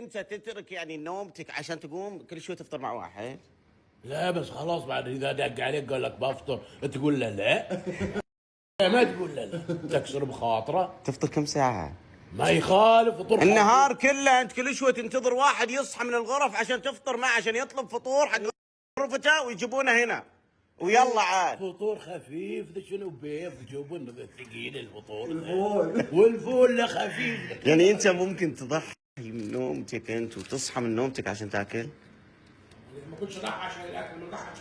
انت تترك يعني نومتك عشان تقوم كل شوي تفطر مع واحد؟ لا بس خلاص بعد اذا دق عليك قال لك بفطر تقول له لا. ما تقول له لا، تكسر بخاطره. تفطر كم ساعة؟ ما يخالف فطور النهار كله انت كل شوي تنتظر واحد يصحى من الغرف عشان تفطر معه عشان يطلب فطور حق غرفته ويجيبونه هنا ويلا عاد. فطور خفيف ذا شنو بيض جبن ثقيل الفطور. والفول له خفيف. يعني انت ممكن تضحي من نومتك انت وتصحى من نومتك عشان تاكل؟ ما كنتش راح عشان الاكل، من راح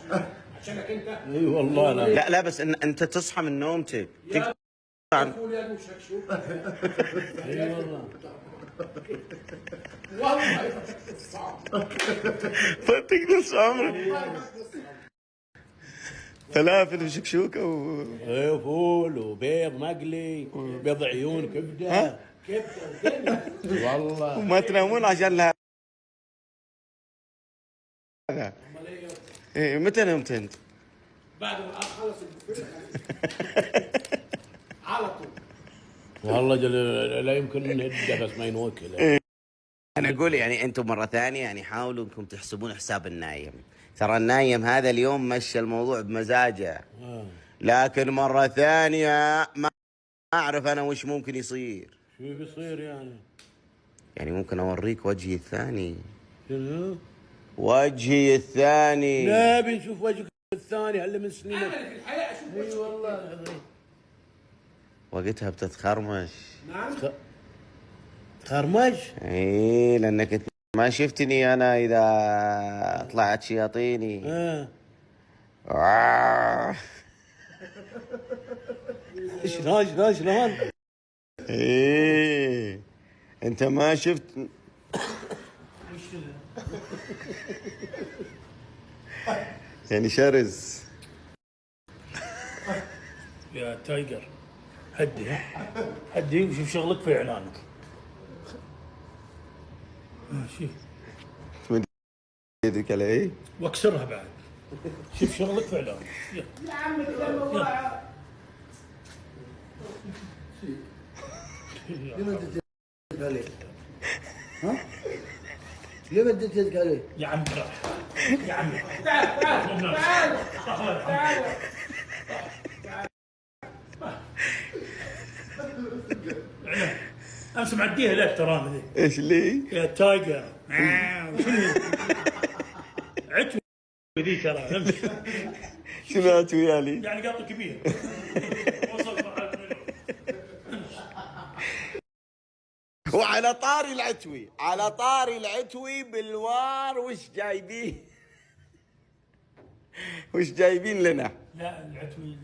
عشانك انت. اي والله لا. لا لا بس انت تصحى من نومتك فول يا ابو شكشوك. اي والله. والله فتك نص عمرك فلافل وشكشوكه ايه فول وبيض مقلي، بيض عيون، كبده كبده والله. وما تنامون عشان هذا. ايه متى نمت انت؟ بعد ما اخلص على طول. والله لا يمكن نهده بس ما ينوكل. انا اقول يعني انتم مره ثانيه يعني حاولوا انكم تحسبون حساب النايم. ترى النايم هذا اليوم مشى الموضوع بمزاجه، لكن مره ثانيه ما اعرف انا وش ممكن يصير. شو بيصير يعني؟ يعني ممكن اوريك وجهي الثاني. شنو؟ وجهي الثاني. لا بنشوف وجهك الثاني هلا من سنين. انا في الحياه اشوف وجهك. اي والله. وقتها بتتخرمش. نعم. تخرمش؟ اي لانك انت ما شفتني انا اذا طلعت شياطيني. شلون؟ ايه انت ما شفت. يعني شرس. يا تايجر هدي هدي وشوف شغلك في اعلانك. ماشي. يدك على ايه؟ واكسرها بعد. شوف شغلك في اعلانك. يا عمي كذا الموضوع. ليه ما اديت يدك عليه؟ ها؟ ليه ما اديت يدك عليه؟ يا عمي يا عمي تعال امس معديها لك ترى ذي. ايش ليه؟ يا تايجر. شنو؟ عتوي ذي ترى امس. شنو عتوي يعني؟ يعني قط كبير. وعلى طاري العتوي، على طاري العتوي بالوار وش جايبين؟ وش جايبين لنا؟ لا العتوي